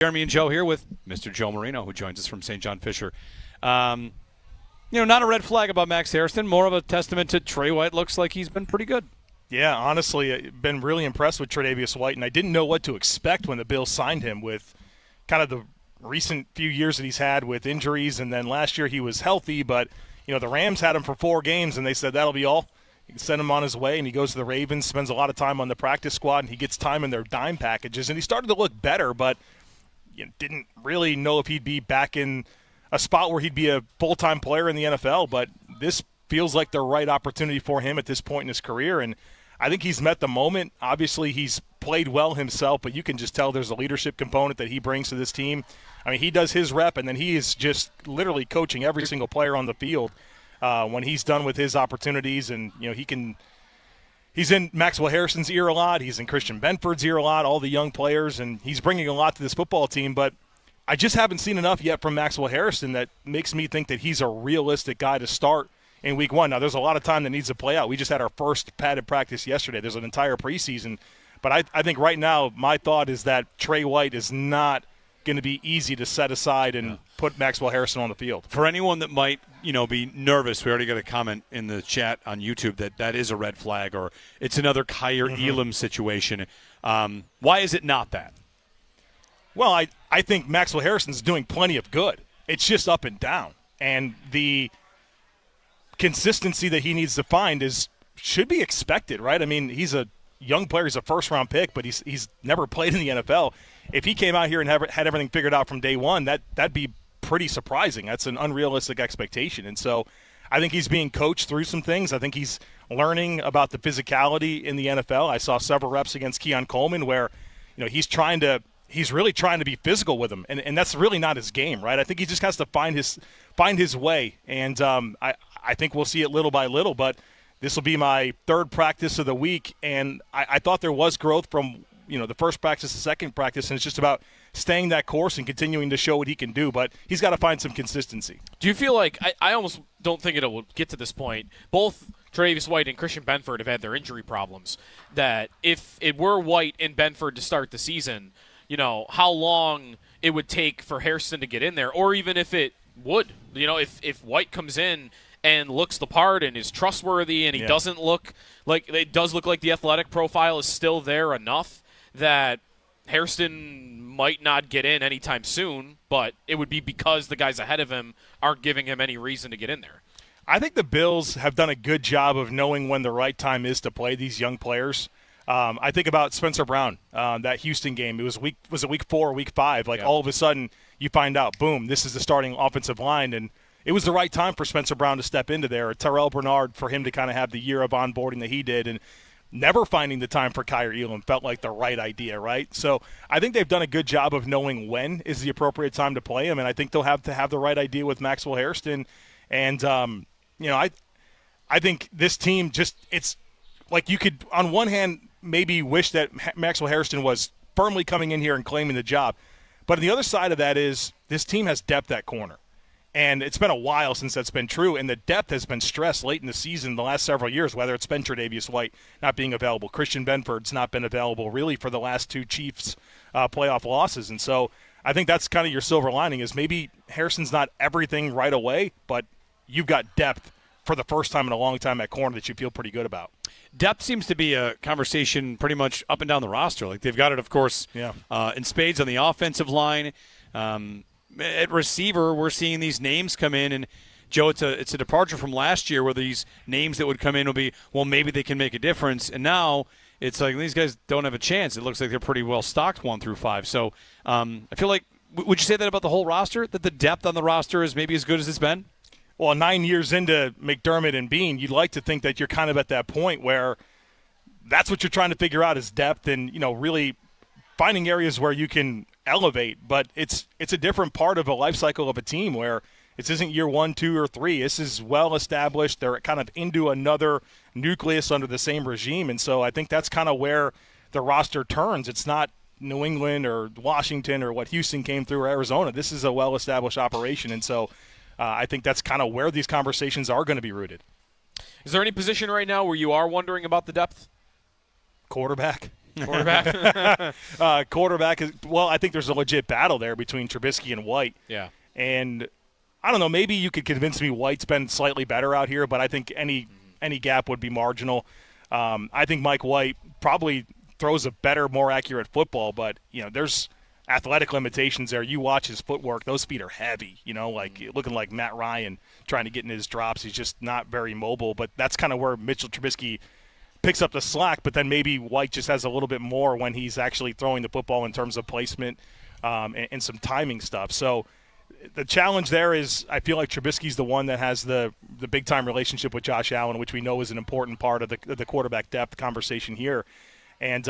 Jeremy and Joe here with Mr. Joe Marino, who joins us from St. John Fisher. Not a red flag about Max Hairston, more of a testament to Trey White. Looks like he's been pretty good. Yeah, honestly, I've been really impressed with Trevius White, and I didn't know what to expect when the Bills signed him with kind of the recent few years that he's had with injuries, and then last year he was healthy, but the Rams had him for 4 games, and they said that'll be all. You can send him on his way, and he goes to the Ravens, spends a lot of time on the practice squad, and he gets time in their dime packages, and he started to look better, but didn't really know if he'd be back in a spot where he'd be a full-time player in the NFL, but this feels like the right opportunity for him at this point in his career, and I think he's met the moment. Obviously, he's played well himself, but you can just tell there's a leadership component that he brings to this team. I mean, he does his rep, and then he is just literally coaching every single player on the field when he's done with his opportunities, and he's in Maxwell Hairston's ear a lot. He's in Christian Benford's ear a lot, all the young players, and he's bringing a lot to this football team. But I just haven't seen enough yet from Maxwell Hairston that makes me think that he's a realistic guy to start in week 1. Now, there's a lot of time that needs to play out. We just had our first padded practice yesterday. There's an entire preseason. But I think right now my thought is that Trey White is not going to be easy to set aside and put Maxwell Hairston on the field. For anyone that might, be nervous, we already got a comment in the chat on YouTube that is a red flag or it's another Kyer Elam situation. Why is it not that? Well, I think Maxwell Hairston's doing plenty of good. It's just up and down. And the consistency that he needs to find should be expected, right? I mean, he's a young player. He's a first-round pick, but he's never played in the NFL. If he came out here and had everything figured out from day one, that'd be pretty surprising. That's an unrealistic expectation. And so I think he's being coached through some things. I think he's learning about the physicality in the NFL. I saw several reps against Keon Coleman where, he's really trying to be physical with him, and that's really not his game, right? I think he just has to find his way, and I think we'll see it little by little, but this will be my 3rd practice of the week, and I thought there was growth from the first practice to second practice, and it's just about staying that course and continuing to show what he can do, but he's got to find some consistency. Do you feel like I almost don't think it will get to this point. Both Trevius White and Christian Benford have had their injury problems, that if it were White and Benford to start the season, how long it would take for Hairston to get in there, or even if it would. If White comes in and looks the part and is trustworthy and he doesn't look like – it does look like the athletic profile is still there enough that Hairston might not get in anytime soon, but it would be because the guys ahead of him aren't giving him any reason to get in there. I think the Bills have done a good job of knowing when the right time is to play these young players. I think about Spencer Brown, that Houston game. It was week 4 or week 5? All of a sudden you find out, boom, this is the starting offensive line, and it was the right time for Spencer Brown to step into there. Terrell Bernard, for him to kind of have the year of onboarding that he did, and never finding the time for Kyer Elam felt like the right idea, right? So I think they've done a good job of knowing when is the appropriate time to play him, and I think they'll have to have the right idea with Maxwell Hairston. And, I think this team it's like you could, on one hand, maybe wish that Maxwell Hairston was firmly coming in here and claiming the job. But on the other side of that is this team has depth at corner. And it's been a while since that's been true, and the depth has been stressed late in the season the last several years, whether it's been Trevius White not being available. Christian Benford's not been available really for the last 2 Chiefs playoff losses. And so I think that's kind of your silver lining is maybe Hairston's not everything right away, but you've got depth for the first time in a long time at corner that you feel pretty good about. Depth seems to be a conversation pretty much up and down the roster. Like they've got it, of course, in spades on the offensive line. At receiver, we're seeing these names come in, and Joe, it's a departure from last year where these names that would come in will be, well, maybe they can make a difference, and now it's like these guys don't have a chance. It looks like they're pretty well stocked 1 through 5. So I feel like, would you say that about the whole roster, that the depth on the roster is maybe as good as it's been? Well, 9 years into McDermott and Bean, you'd like to think that you're kind of at that point where that's what you're trying to figure out is depth and, really finding areas where you can elevate. But it's a different part of a life cycle of a team where this isn't year 1, 2, or 3. This is well established. They're kind of into another nucleus under the same regime. And so I think that's kind of where the roster turns. It's not New England or Washington or what Houston came through or Arizona. This is a well-established operation. And so I think that's kind of where these conversations are going to be rooted. Is there any position right now where you are wondering about the depth? Quarterback. Quarterback? Quarterback is, well, I think there's a legit battle there between Trubisky and White. Yeah. And I don't know, maybe you could convince me White's been slightly better out here, but I think any gap would be marginal. I think Mike White probably throws a better, more accurate football, but there's athletic limitations there. You watch his footwork; those feet are heavy. Like looking like Matt Ryan trying to get in his drops. He's just not very mobile. But that's kind of where Mitchell Trubisky picks up the slack. But then maybe White just has a little bit more when he's actually throwing the football in terms of placement and some timing stuff. So the challenge there is I feel like Trubisky's the one that has the big time relationship with Josh Allen, which we know is an important part of the quarterback depth conversation here. And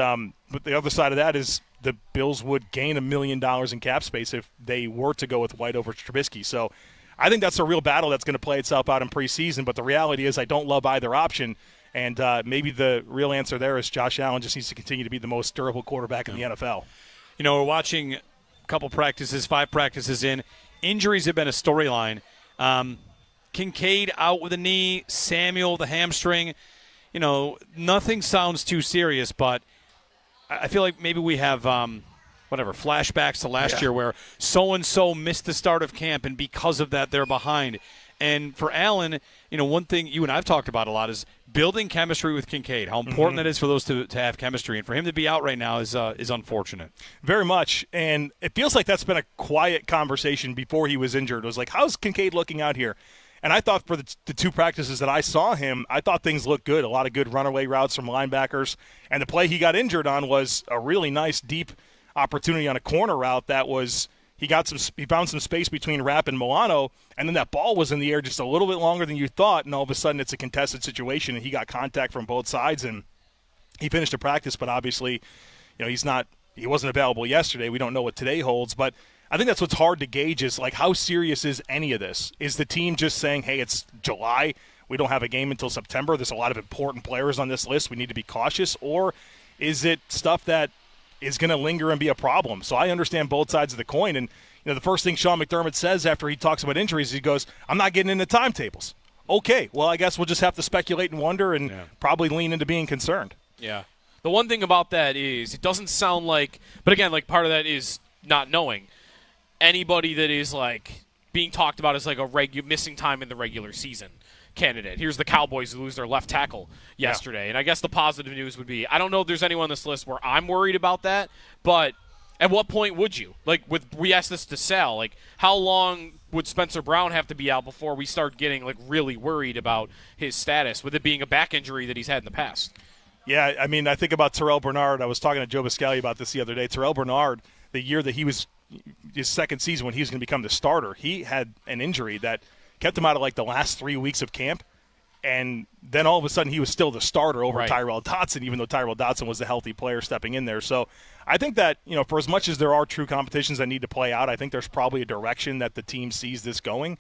but the other side of that is the Bills would gain $1 million in cap space if they were to go with White over Trubisky. So I think that's a real battle that's going to play itself out in preseason. But the reality is I don't love either option. And maybe the real answer there is Josh Allen just needs to continue to be the most durable quarterback in the NFL. We're watching a couple practices, 5 practices in. Injuries have been a storyline. Kincaid out with a knee, Samuel the hamstring. Nothing sounds too serious, but I feel like maybe we have flashbacks to last year where so-and-so missed the start of camp, and because of that they're behind. And for Allen, one thing you and I've talked about a lot is building chemistry with Kincaid, how important that is for those to have chemistry. And for him to be out right now is unfortunate. Very much. And it feels like that's been a quiet conversation before he was injured. It was like, how's Kincaid looking out here? And I thought for the 2 practices that I saw him, I thought things looked good. A lot of good runaway routes from linebackers. And the play he got injured on was a really nice deep opportunity on a corner route that was he found some space between Rapp and Milano, and then that ball was in the air just a little bit longer than you thought, and all of a sudden it's a contested situation, and he got contact from both sides, and he finished the practice, but obviously he wasn't available yesterday. We don't know what today holds, but I think that's what's hard to gauge is, like, how serious is any of this? Is the team just saying, hey, it's July, we don't have a game until September, there's a lot of important players on this list, we need to be cautious, or is it stuff that is going to linger and be a problem? So I understand both sides of the coin, and the first thing Sean McDermott says after he talks about injuries, he goes, I'm not getting into timetables. Okay, well, I guess we'll just have to speculate and wonder and probably lean into being concerned. Yeah. The one thing about that is it doesn't sound like – but again, like part of that is not knowing. Anybody that is like being talked about as like a missing time in the regular season candidate. Here's the Cowboys who lose their left tackle yesterday. And I guess the positive news would be, I don't know if there's anyone on this list where I'm worried about that, but at what point would you? Like, we asked this to Sal, like, how long would Spencer Brown have to be out before we start getting, like, really worried about his status, with it being a back injury that he's had in the past? Yeah, I mean, I think about Terrell Bernard. I was talking to Joe Biscaglia about this the other day. Terrell Bernard, the year that he was his second season when he was going to become the starter, he had an injury that kept him out of like the last 3 weeks of camp, and then all of a sudden he was still the starter over Tyrell Dodson, even though Tyrell Dodson was the healthy player stepping in there. So I think that, for as much as there are true competitions that need to play out, I think there's probably a direction that the team sees this going.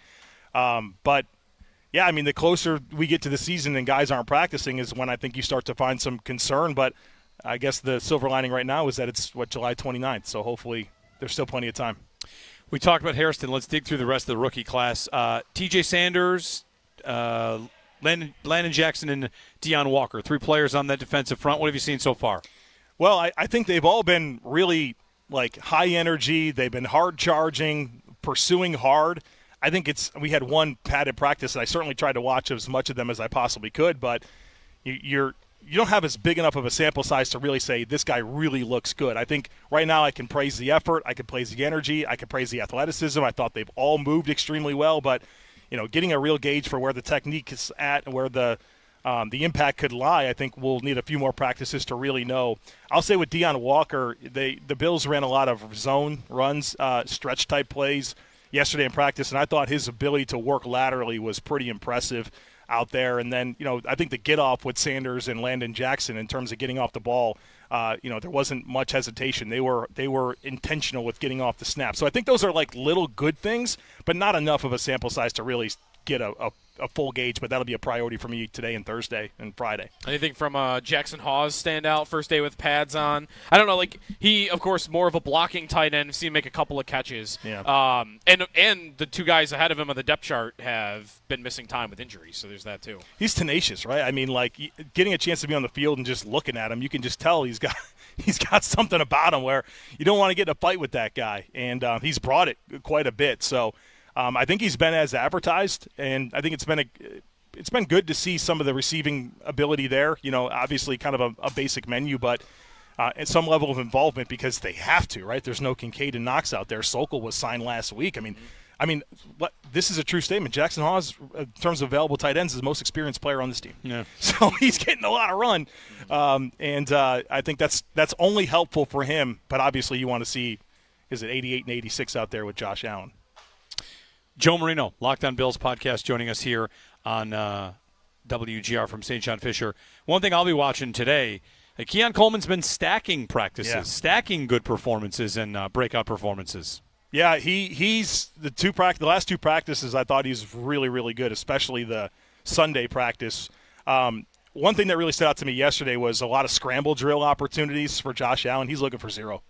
But yeah, I mean, the closer we get to the season and guys aren't practicing is when I think you start to find some concern. But I guess the silver lining right now is that it's, July 29th. So hopefully there's still plenty of time. We talked about Hairston. Let's dig through the rest of the rookie class. TJ Sanders, Landon Jackson, and Deion Walker, 3 players on that defensive front. What have you seen so far? Well, I think they've all been really like high energy. They've been hard charging, pursuing hard. I think we had one padded practice, and I certainly tried to watch as much of them as I possibly could, but you don't have as big enough of a sample size to really say this guy really looks good. I think right now I can praise the effort, I can praise the energy, I can praise the athleticism. I thought they've all moved extremely well, but getting a real gauge for where the technique is at and where the impact could lie, I think we'll need a few more practices to really know. I'll say with Deion Walker, the Bills ran a lot of zone runs, stretch-type plays yesterday in practice, and I thought his ability to work laterally was pretty impressive out there. And then, I think the get-off with Sanders and Landon Jackson in terms of getting off the ball, there wasn't much hesitation. They were intentional with getting off the snap. So I think those are like little good things, but not enough of a sample size to really get a a full gauge, but that'll be a priority for me today and Thursday and Friday. Anything from Jackson Hawes stand out first day with pads on? I don't know. Like he, of course, more of a blocking tight end. I've seen him make a couple of catches. Yeah. And the two guys ahead of him on the depth chart have been missing time with injuries, so there's that too. He's tenacious, right? I mean, like getting a chance to be on the field and just looking at him, you can just tell he's got something about him where you don't want to get in a fight with that guy, and he's brought it quite a bit. So I think he's been as advertised, and I think it's been good to see some of the receiving ability there. You know, obviously kind of a basic menu, but at some level of involvement because they have to, right? There's no Kincaid and Knox out there. Sokol was signed last week. I mean, this is a true statement. Jackson Hawes, in terms of available tight ends, is the most experienced player on this team. Yeah. So he's getting a lot of run, and I think that's only helpful for him. But obviously, you want to see, is it 88 and 86 out there with Josh Allen? Joe Marino, Locked On Bills podcast, joining us here on WGR from St. John Fisher. One thing I'll be watching today, Keon Coleman's been stacking practices, stacking good performances and breakout performances. Yeah, he's the last two practices I thought he was really, really good, especially the Sunday practice. One thing that really stood out to me yesterday was a lot of scramble drill opportunities for Josh Allen. He's looking for 0.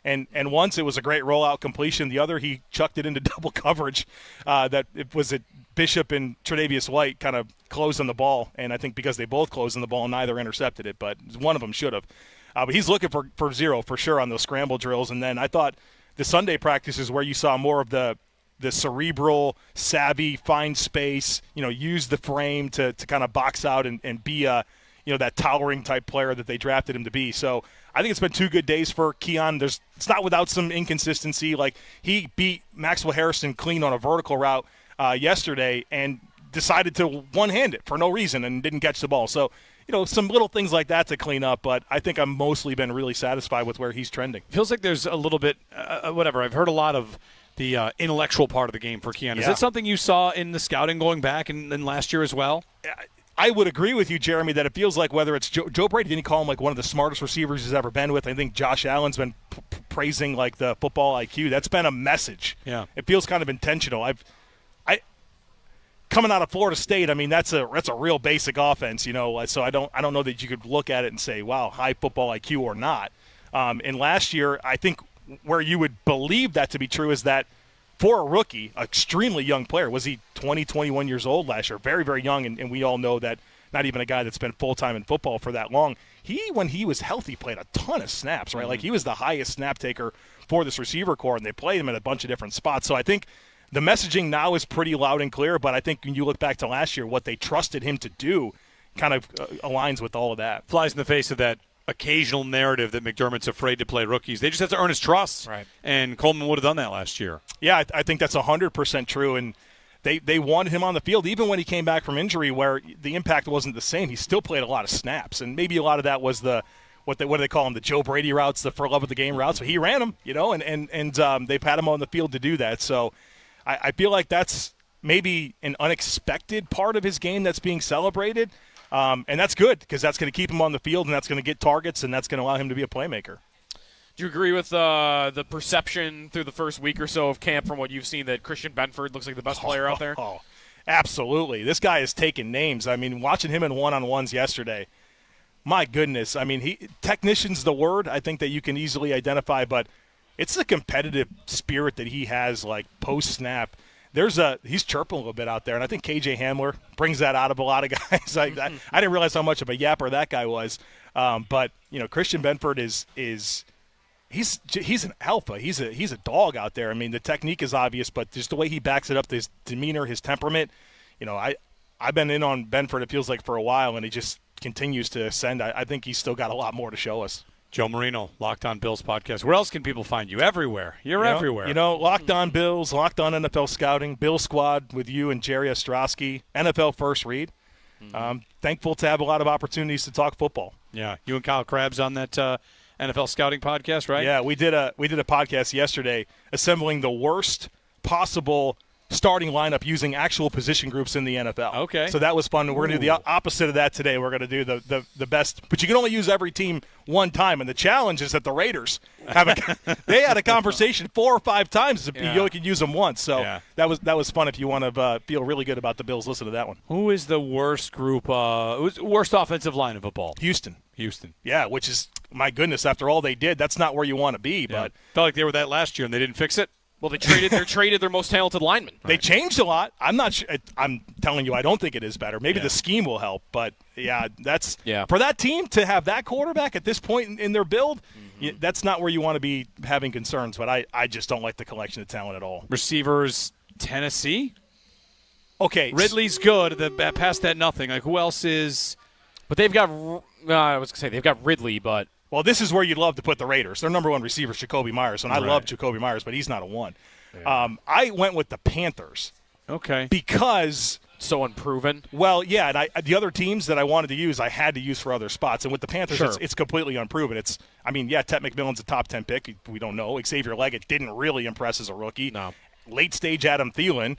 And once it was a great rollout completion. The other, he chucked it into double coverage. That it was it Bishop and Trevius White kind of closed on the ball, and I think because they both closed on the ball, neither intercepted it, but one of them should have. But he's looking for 0 for sure on those scramble drills. And then I thought the Sunday practice is where you saw more of the cerebral, savvy, find space, use the frame to kind of box out and be that towering type player that they drafted him to be. So I think it's been 2 good days for Keon. It's not without some inconsistency. Like he beat Maxwell Hairston clean on a vertical route yesterday and decided to one-hand it for no reason and didn't catch the ball. So, some little things like that to clean up, but I think I've mostly been really satisfied with where he's trending. Feels like there's a little bit, whatever. I've heard a lot of the intellectual part of the game for Keon. Is that something you saw in the scouting going back and last year as well? I would agree with you, Jeremy, that it feels like whether it's Joe Brady didn't call him like one of the smartest receivers he's ever been with. I think Josh Allen's been praising like the football IQ. That's been a message. Yeah, it feels kind of intentional. Coming out of Florida State, I mean that's a real basic offense, So I don't know that you could look at it and say, wow, high football IQ or not. And last year, I think where you would believe that to be true is that for a rookie, extremely young player, was he 20, 21 years old last year? Very, very young, and we all know that not even a guy that's been full-time in football for that long. When he was healthy, played a ton of snaps, right? Mm-hmm. Like he was the highest snap taker for this receiver corps, and they played him in a bunch of different spots. So I think the messaging now is pretty loud and clear, but I think when you look back to last year, what they trusted him to do kind of aligns with all of that. Flies in the face of that occasional narrative that McDermott's afraid to play rookies. They just have to earn his trust. Right. And Coleman would have done that last year. Yeah, I think that's 100% true. And they wanted him on the field, even when he came back from injury where the impact wasn't the same. He still played a lot of snaps. And maybe a lot of that was what do they call them, the Joe Brady routes, the for love of the game routes. But he ran them, and they've had him on the field to do that. So I feel like that's maybe an unexpected part of his game that's being celebrated. And that's good because that's going to keep him on the field and that's going to get targets and that's going to allow him to be a playmaker. Do you agree with the perception through the first week or so of camp from what you've seen that Christian Benford looks like the best player out there? Oh, absolutely. This guy is taking names. I mean, watching him in one-on-ones yesterday, my goodness. I mean, technician's the word I think that you can easily identify, but it's the competitive spirit that he has, like post-snap. He's chirping a little bit out there, and I think KJ Hamler brings that out of a lot of guys. I didn't realize how much of a yapper that guy was. But Christian Benford he's an alpha. He's a dog out there. I mean, the technique is obvious, but just the way he backs it up, his demeanor, his temperament. I've been in on Benford, it feels like, for a while, and he just continues to ascend. I think he's still got a lot more to show us. Joe Marino, Locked On Bills podcast. Where else can people find you? Everywhere. You're everywhere. Locked On Bills, Locked On NFL Scouting, Bill Squad with you and Jerry Ostrowski, NFL First Read. Mm-hmm. Thankful to have a lot of opportunities to talk football. Yeah, you and Kyle Krabs on that NFL Scouting podcast, right? Yeah, we did a podcast yesterday assembling the worst possible starting lineup using actual position groups in the NFL. Okay. So that was fun. We're going to do the opposite of that today. We're going to do the best. But you can only use every team one time. And the challenge is that the Raiders they had a conversation 4 or 5 times. You only can use them once. So that was fun if you want to feel really good about the Bills. Listen to that one. Who is the worst group, worst offensive line of football? Houston. Yeah, which is, my goodness, after all they did, that's not where you want to be. But felt like they were that last year and they didn't fix it. Well, they traded their most talented lineman. They changed a lot. I'm not sure. I'm telling you, I don't think it is better. Maybe the scheme will help, but that's for that team to have that quarterback at this point in their build. That's not where you want to be having concerns. But I just don't like the collection of talent at all. Receivers, Tennessee. Okay, Ridley's good. Past that, nothing. Like who else is? But they've got. I was gonna say they've got Ridley, but. Well, this is where you'd love to put the Raiders. Their number 1 receiver is Jacoby Myers, and I love Jacoby Myers, but he's not a 1. Yeah. I went with the Panthers. Okay. Because so unproven. Well, yeah, and the other teams that I wanted to use, I had to use for other spots. And with the Panthers, it's completely unproven. Ted McMillan's a top 10 pick. We don't know. Xavier Leggett didn't really impress as a rookie. No. Late stage Adam Thielen.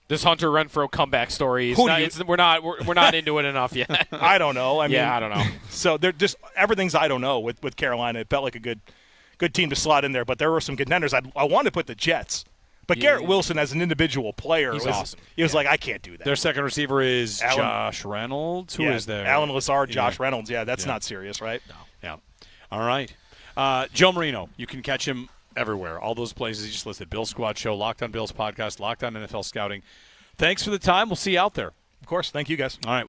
This Hunter Renfrow comeback story we're not into it enough yet. I don't know. I don't know. So they're just everything's I don't know with Carolina. It felt like a good team to slot in there, but there were some contenders. I wanted to put the Jets, but Garrett Wilson as an individual player was awesome. He was like, I can't do that. Their second receiver is Josh Reynolds. Who is there? Alan Lazard, Josh Reynolds. Yeah, that's not serious, right? No. Yeah. All right. Joe Marino. You can catch him everywhere. All those places you just listed. Bill Squad Show, Locked on Bills podcast, Locked on NFL Scouting. Thanks for the time. We'll see you out there. Of course. Thank you, guys. All right.